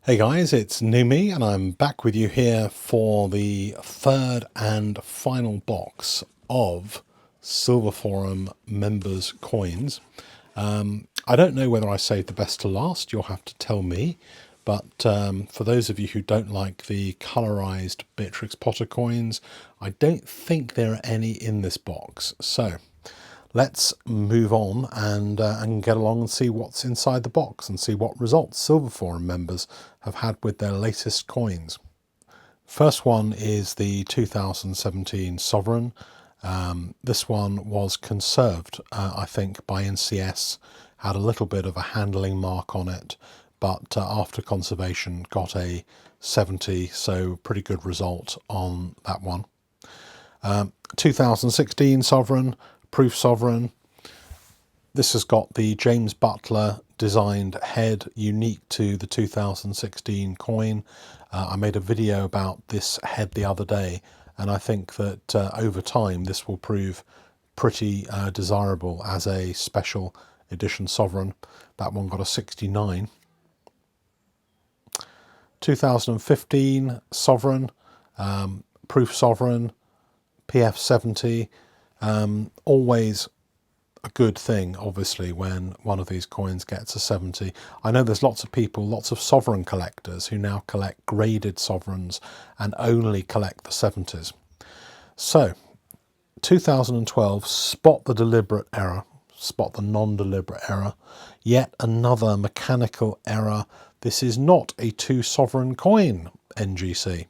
Hey guys, it's New Me and I'm back with you here for the third and final box of Silver Forum members coins. I don't know whether I saved the best to last, you'll have to tell me, but for those of you who don't like the colorized Beatrix Potter coins, I don't think there are any in this box. So let's move on and get along and see what's inside the box and see what results Silver Forum members have had with their latest coins. First one is the 2017 Sovereign. This one was conserved, I think, by NCS, had a little bit of a handling mark on it, but after conservation got a 70, so pretty good result on that one. 2016 Sovereign, Proof Sovereign. This has got the James Butler designed head unique to the 2016 coin. I made a video about this head the other day, and I think that over time this will prove pretty desirable as a special edition Sovereign. That one got a 69. 2015 Sovereign, Proof Sovereign, PF 70. Always a good thing, obviously, when one of these coins gets a 70. I know there's lots of people, lots of sovereign collectors who now collect graded sovereigns and only collect the 70s. So 2012, spot the deliberate error, spot the non-deliberate error. Yet another mechanical error. This is not a 2 sovereign coin, NGC.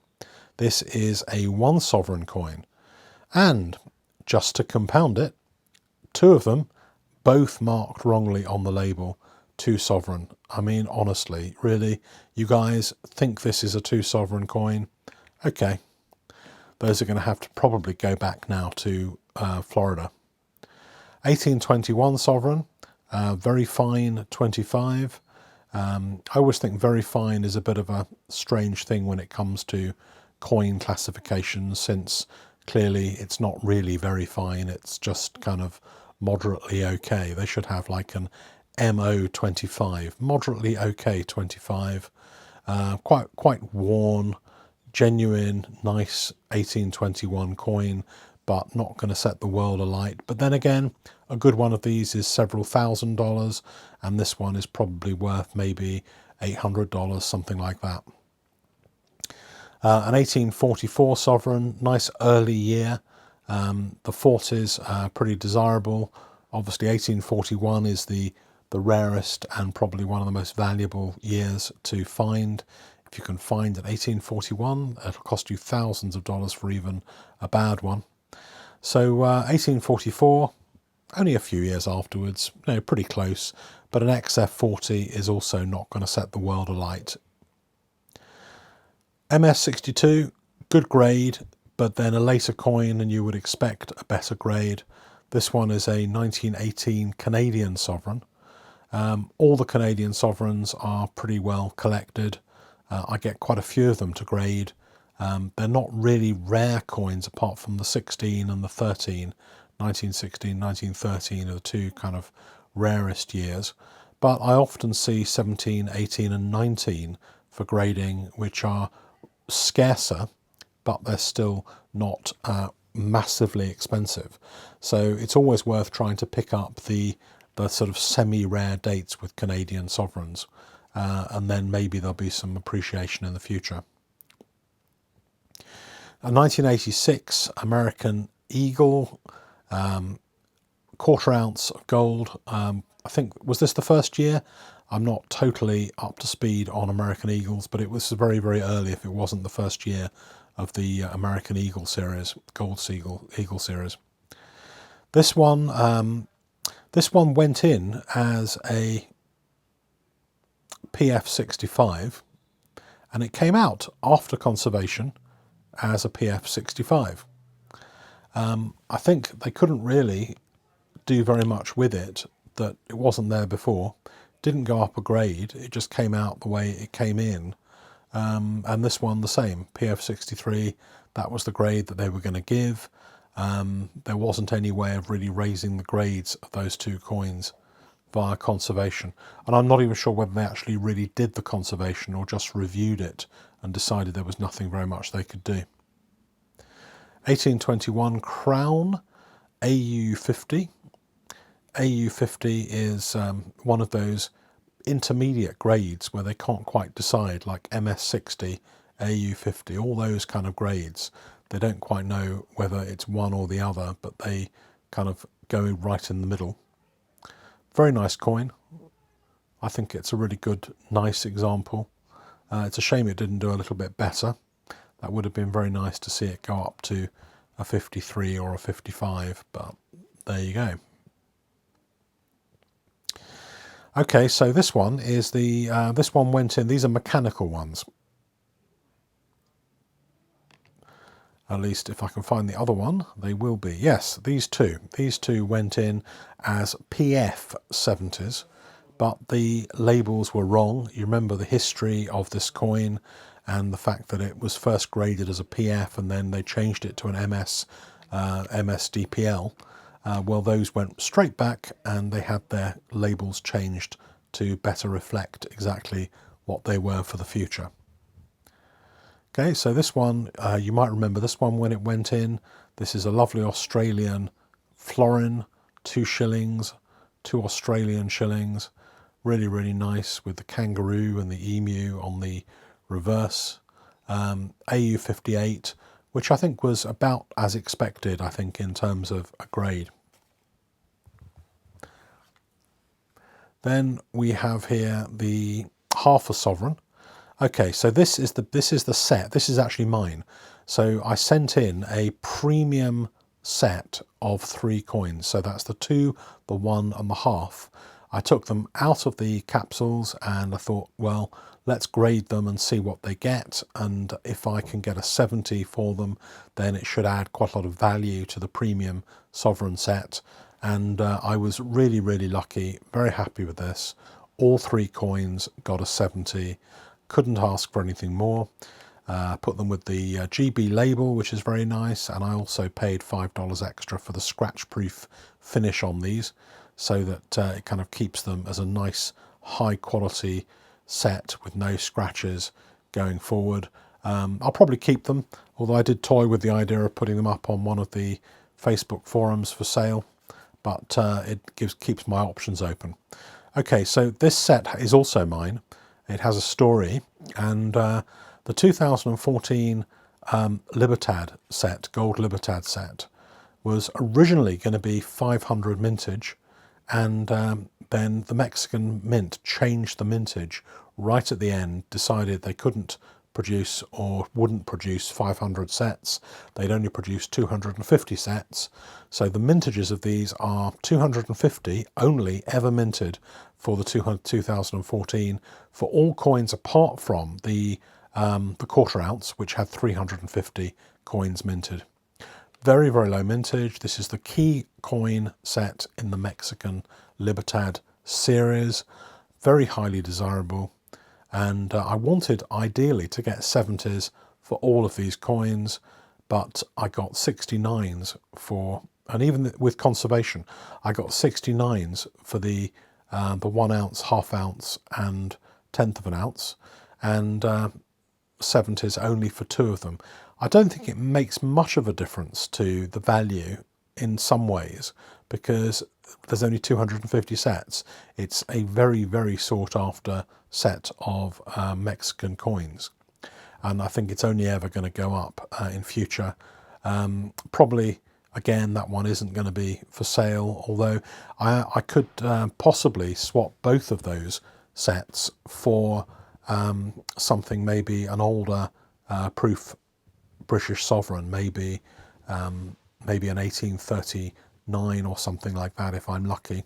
This is a 1 sovereign coin. And just to compound it, 2 of them both marked wrongly on the label, 2 sovereign. I mean, honestly, really, you guys think this is a 2 sovereign coin? Okay, those are going to have to probably go back now to Florida. 1821 sovereign, very fine 25. I always think very fine is a bit of a strange thing when it comes to coin classifications, since clearly it's not really very fine, it's just kind of moderately okay. They should have like an MO 25, moderately okay 25. Quite worn, genuine, nice 1821 coin, but not going to set the world alight. But then again, a good one of these is several $1,000s, and this one is probably worth maybe $800, something like that. An 1844 sovereign, nice early year. The 40s are pretty desirable. Obviously 1841 is the rarest and probably one of the most valuable years to find. If you can find an 1841, it'll cost you thousands of dollars for even a bad one. So 1844, only a few years afterwards, pretty close, but an XF40 is also not going to set the world alight. MS62, good grade, but then a later coin and you would expect a better grade. This one is a 1918 Canadian sovereign. All the Canadian sovereigns are pretty well collected. I get quite a few of them to grade. They're not really rare coins apart from the 16 and the 13. 1916, 1913 are the 2 kind of rarest years. But I often see 17, 18 and 19 for grading, which are scarcer, but they're still not massively expensive. So it's always worth trying to pick up the sort of semi-rare dates with Canadian sovereigns, and then maybe there'll be some appreciation in the future. A 1986 American Eagle, quarter ounce of gold. I think, was this the first year? I'm not totally up to speed on American Eagles, but it was very, very early if it wasn't the first year of the American Eagle series, Gold Eagle series. This one went in as a PF 65, and it came out after conservation as a PF 65. I think they couldn't really do very much with it, that it wasn't there before. Didn't go up a grade, it just came out the way it came in. And this one the same, PF 63, that was the grade that they were going to give. There wasn't any way of really raising the grades of those 2 coins. via conservation. And I'm not even sure whether they actually really did the conservation or just reviewed it and decided there was nothing very much they could do. 1821 Crown AU50. AU50 is one of those intermediate grades where they can't quite decide, like MS60, AU50, all those kind of grades. They don't quite know whether it's one or the other, but they kind of go right in the middle. Very nice coin. I think it's a really good, nice example. It's a shame it didn't do a little bit better. That would have been very nice to see it go up to a 53 or a 55, but there you go. Okay, so this one is this one went in. These are mechanical ones. At least if I can find the other one, they will be. Yes, these two. These two went in as PF 70s, but the labels were wrong. You remember the history of this coin and the fact that it was first graded as a PF and then they changed it to an MSDPL. Well, those went straight back and they had their labels changed to better reflect exactly what they were for the future. Okay, so this one, you might remember this one when it went in. This is a lovely Australian florin, 2 shillings, 2 Australian shillings. Really, really nice with the kangaroo and the emu on the reverse. AU58, which I think was about as expected, I think, in terms of a grade. Then we have here the half a sovereign. Okay, so this is the set. This is actually mine. So I sent in a premium set of 3 coins. So that's the 2, the 1 and the half. I took them out of the capsules and I thought, well, let's grade them and see what they get. And if I can get a 70 for them, then it should add quite a lot of value to the premium sovereign set. And I was really, really lucky, very happy with this. All 3 coins got a 70. Couldn't ask for anything more. Put them with the GB label, which is very nice, and I also paid $5 extra for the scratch proof finish on these, so that it kind of keeps them as a nice high quality set with no scratches going forward. I'll probably keep them, although I did toy with the idea of putting them up on one of the Facebook forums for sale, but it keeps my options open. Okay, so this set is also mine. It has a story, and the 2014 Libertad set, gold Libertad set, was originally going to be 500 mintage, and then the Mexican mint changed the mintage right at the end, decided they couldn't produce or wouldn't produce 500 sets. They'd only produce 250 sets. So the mintages of these are 250 only ever minted for the 2014 for all coins apart from the quarter ounce, which had 350 coins minted. Very, very low mintage. This is the key coin set in the Mexican Libertad series. Very highly desirable. And I wanted ideally to get 70s for all of these coins, but I got 69s for, and even with conservation, I got 69s for the 1 ounce, half ounce and 1/10 of an ounce, and 70s only for 2 of them. I don't think it makes much of a difference to the value in some ways, because there's only 250 sets. It's a very, very sought after set of Mexican coins, and I think it's only ever going to go up in future. Probably again, that one isn't going to be for sale, although I could possibly swap both of those sets for something, maybe an older proof British sovereign, maybe an 1839 or something like that if I'm lucky.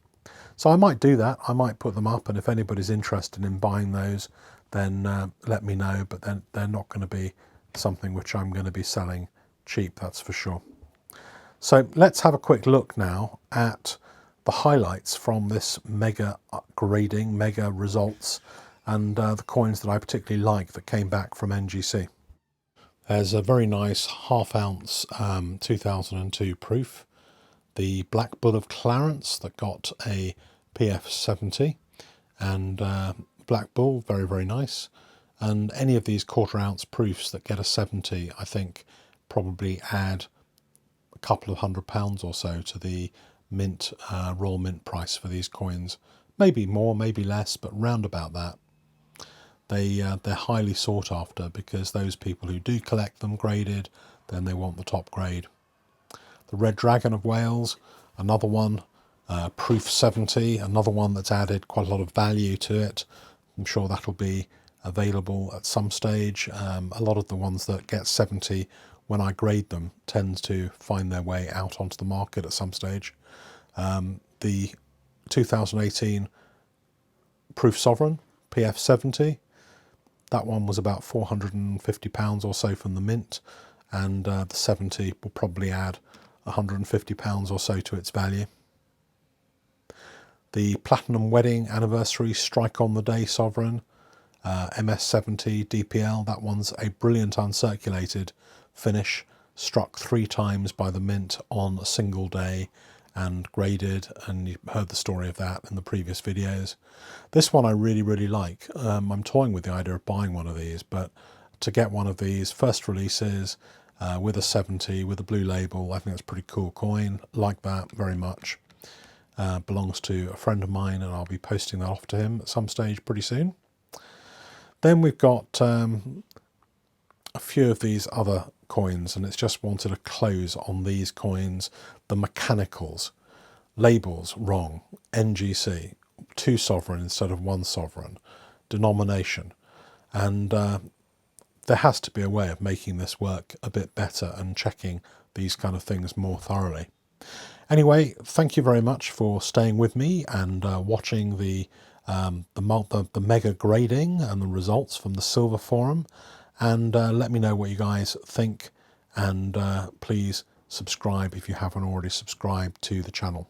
So I might do that. I might put them up, and if anybody's interested in buying those, then let me know. But then they're not going to be something which I'm going to be selling cheap, that's for sure. So let's have a quick look now at the highlights from this mega grading, mega results, and the coins that I particularly like that came back from NGC. There's a very nice half ounce 2002 proof. The Black Bull of Clarence that got a PF70, and Black Bull, very, very nice. And any of these quarter ounce proofs that get a 70, I think probably add a couple of £100 or so to the mint, raw mint price for these coins. Maybe more, maybe less, but round about that. They're highly sought after because those people who do collect them graded, then they want the top grade. The Red Dragon of Wales, another one, proof 70, another one that's added quite a lot of value to it. I'm sure that'll be available at some stage. A lot of the ones that get 70 when I grade them tend to find their way out onto the market at some stage. The 2018 Proof Sovereign, PF70, that one was about £450 or so from the mint, and the 70 will probably add £150 or so to its value. The Platinum Wedding Anniversary Strike on the Day Sovereign, MS70 DPL, that one's a brilliant uncirculated finish, struck 3 times by the mint on a single day and graded, and you heard the story of that in the previous videos. This one I really, really like. I'm toying with the idea of buying one of these, but to get one of these first releases with a 70, with a blue label, I think that's a pretty cool coin. Like that very much. Belongs to a friend of mine, and I'll be posting that off to him at some stage pretty soon. Then we've got a few of these other coins, and it's just wanted to close on these coins. The mechanicals, labels wrong, NGC, 2 sovereign instead of 1 sovereign, denomination, and there has to be a way of making this work a bit better and checking these kind of things more thoroughly. Anyway, thank you very much for staying with me and watching the mega grading and the results from the Silver Forum, and let me know what you guys think, and please subscribe if you haven't already subscribed to the channel.